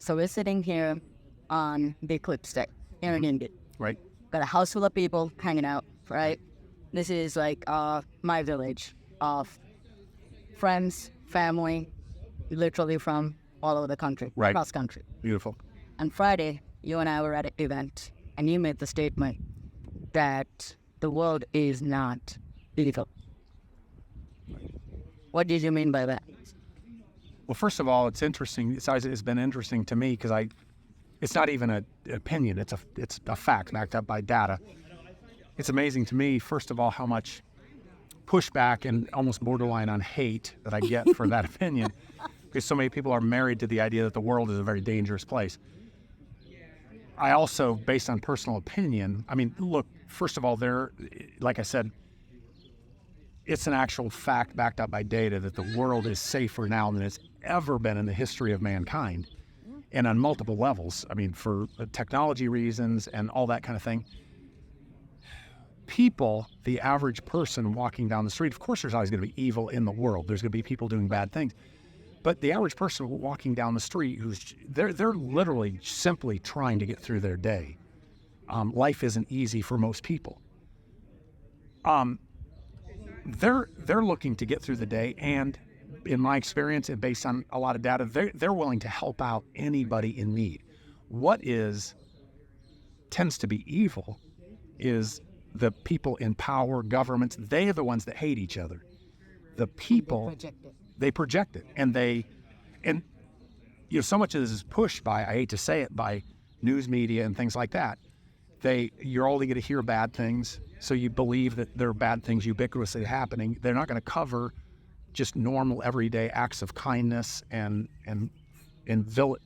So we're sitting here on the eclipse day here in India. Right. Got a house full of people hanging out, right? This is like my village of friends, family, literally from all over the country, Right. cross country. Beautiful. On Friday, you and I were at an event, and you made the statement that the world is not beautiful. What did you mean by that? Well, first of all, it's interesting. It's been interesting to me because it's not even an opinion. It's a fact backed up by data. It's amazing to me, first of all, how much pushback and almost borderline on hate that I get for that opinion, because so many people are married to the idea that the world is a very dangerous place. I also, based on personal opinion, I mean, look, first of all, like I said, it's an actual fact backed up by data that the world is safer now than it's ever been in the history of mankind, and on multiple levels. I mean, for technology reasons and all that kind of thing. People, the average person walking down the street, of course there's always going to be evil in the world. There's going to be people doing bad things. But the average person walking down the street, they're literally simply trying to get through their day. Life isn't easy for most people. They're looking to get through the day, and in my experience and based on a lot of data, they're willing to help out anybody in need. What tends to be evil is the people in power, governments. They are the ones that hate each other. The people, they project it, and so much of this is pushed by, I hate to say it, by news media and things like that. You're only going to hear bad things, so you believe that there are bad things ubiquitously happening. They're not going to cover just normal everyday acts of kindness and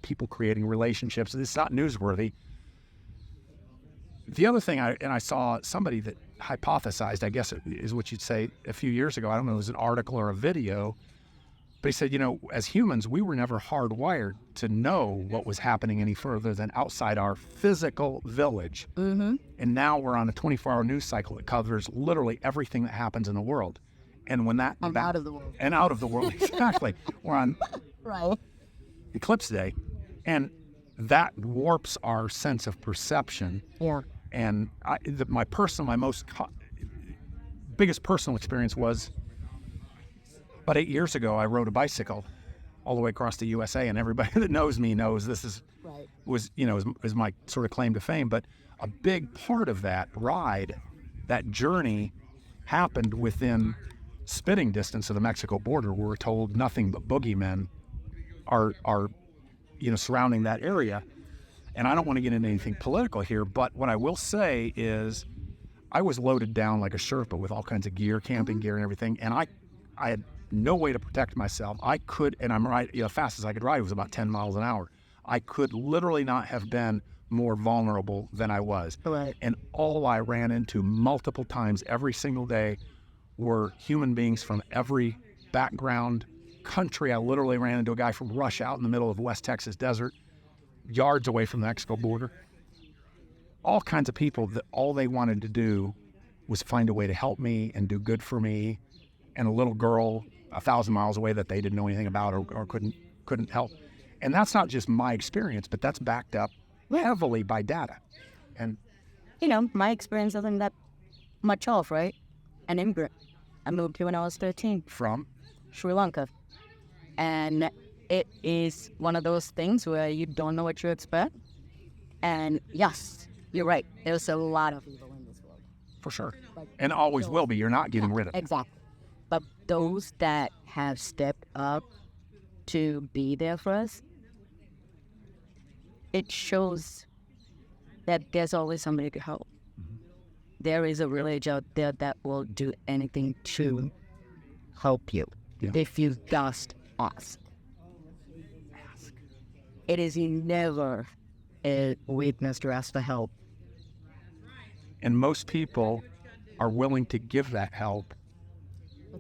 people creating relationships. It's not newsworthy. The other thing, I saw somebody that hypothesized, I guess is what you'd say, a few years ago. I don't know if it was an article or a video, but he said, as humans, we were never hardwired to know what was happening any further than outside our physical village. Mm-hmm. And now we're on a 24-hour news cycle that covers literally everything that happens in the world. And when that... And out of the world. And out of the world, exactly. We're on right. eclipse day, and that warps our sense of perception. Yeah. And my biggest personal experience was about 8 years ago. I rode a bicycle all the way across the USA, and everybody that knows me knows this is my sort of claim to fame. But a big part of that ride, that journey, happened within spitting distance of the Mexico border, where we're told nothing but boogeymen are surrounding that area. And I don't want to get into anything political here, but what I will say is I was loaded down like a Sherpa with all kinds of gear, camping gear and everything, and I had no way to protect myself. I could, and I'm right, fast as I could ride was about 10 miles an hour. I could literally not have been more vulnerable than I was. Right. And all I ran into multiple times every single day were human beings from every background, country. I literally ran into a guy from Russia out in the middle of West Texas desert, yards away from the Mexico border. All kinds of people that all they wanted to do was find a way to help me and do good for me, and a little girl 1,000 miles away that they didn't know anything about or couldn't help. And that's not just my experience, but that's backed up heavily by data. And my experience isn't that much off, right? An immigrant. I moved here when I was 13. From? Sri Lanka. And it is one of those things where you don't know what you expect. And yes, you're right. There's a lot of evil in this world. For sure. And always will be. You're not getting rid of it. Exactly. But those that have stepped up to be there for us, it shows that there's always somebody to help. Mm-hmm. There is a village out there that will do anything to help you if you just ask. It is never a weakness to ask for help. And most people are willing to give that help,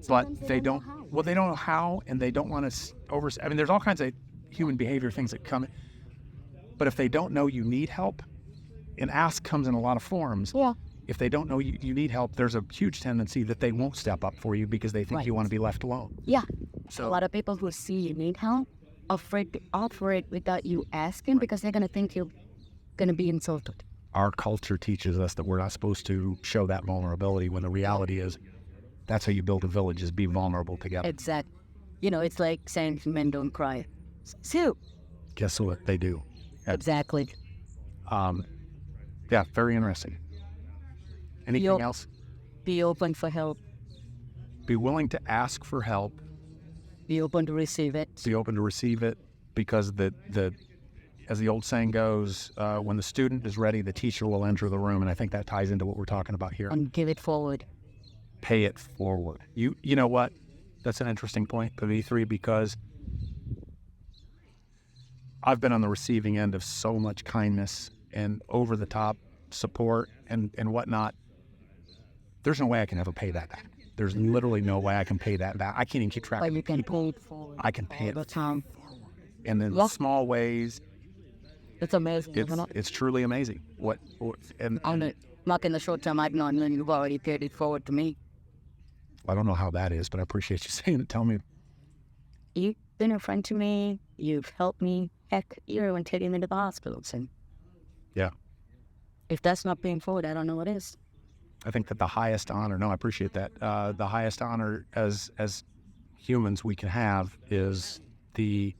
but they don't know how, and they don't want to there's all kinds of human behavior things that come. But if they don't know you need help, and ask comes in a lot of forms. Yeah. If they don't know you need help, there's a huge tendency that they won't step up for you because they think you want to be left alone. Yeah. So a lot of people who see you need help afraid to offer it without you asking because they're going to think you're going to be insulted. Our culture teaches us that we're not supposed to show that vulnerability when the reality is that's how you build a village, is be vulnerable together. Exactly. You know, it's like saying men don't cry. Sue. Guess what? They do. Exactly. Yeah, very interesting. Anything else? Be open for help. Be willing to ask for help. Be open to receive it. Be open to receive it, because as the old saying goes, when the student is ready, the teacher will enter the room. And I think that ties into what we're talking about here. And give it forward. Pay it forward. You know what? That's an interesting point, Pavithri, because I've been on the receiving end of so much kindness and over-the-top support and whatnot. There's no way I can ever pay that back. There's literally no way I can pay that back. I can't even keep track But of you can people. pay it forward. I can pay it all the time. And in small ways, It's amazing, isn't it? it's truly amazing. Like in the short term I've known, and you've already paid it forward to me. I don't know how that is, but I appreciate you saying it. Tell me. You've been a friend to me. You've helped me. Heck, you're even taking me to the hospital. So Yeah. if that's not paying forward, I don't know what is. I think that the highest honor, I appreciate that. The highest honor as humans we can have is the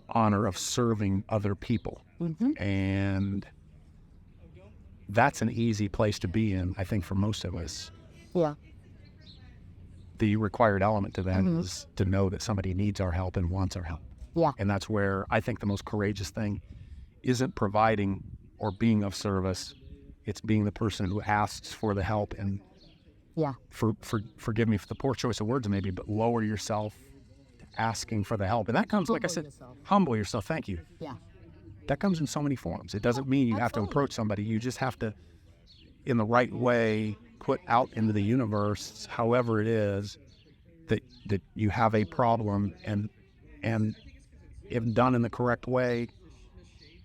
honor of serving other people. Mm-hmm. And that's an easy place to be in, I think, for most of us. Yeah. The required element to that is to know that somebody needs our help and wants our help. Yeah. And that's where I think the most courageous thing isn't providing or being of service. It's being the person who asks for the help and forgive me for the poor choice of words maybe, but lower yourself to asking for the help. And that comes, like I said, humble yourself. Thank you. Yeah. That comes in so many forms. It doesn't mean you have to approach somebody. You just have to, in the right way, put out into the universe, however it is, that you have a problem, and if done in the correct way,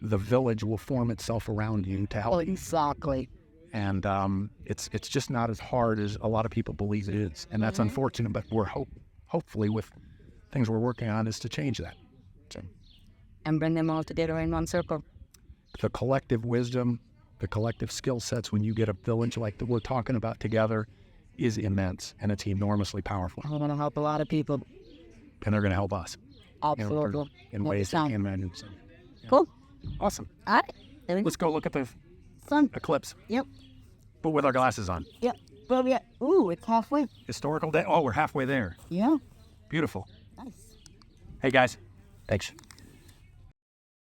the village will form itself around you to help. Exactly. And it's just not as hard as a lot of people believe it is, and that's unfortunate. But we're hopefully with things we're working on is to change that. So, And bring them all together in one circle. the collective wisdom, the collective skill sets when you get a village like that we're talking about together is immense, and it's enormously powerful. I want to help a lot of people. And they're going to help us Absolutely. in ways that can't imagine. So, Cool. awesome. All right. There we go. Let's go look at the Sun. eclipse, Yep. but with our glasses on. Yep. Well, yeah. Ooh, it's halfway. Historical day. Oh, we're halfway there. Yeah. Beautiful. Nice. Hey, guys. Thanks.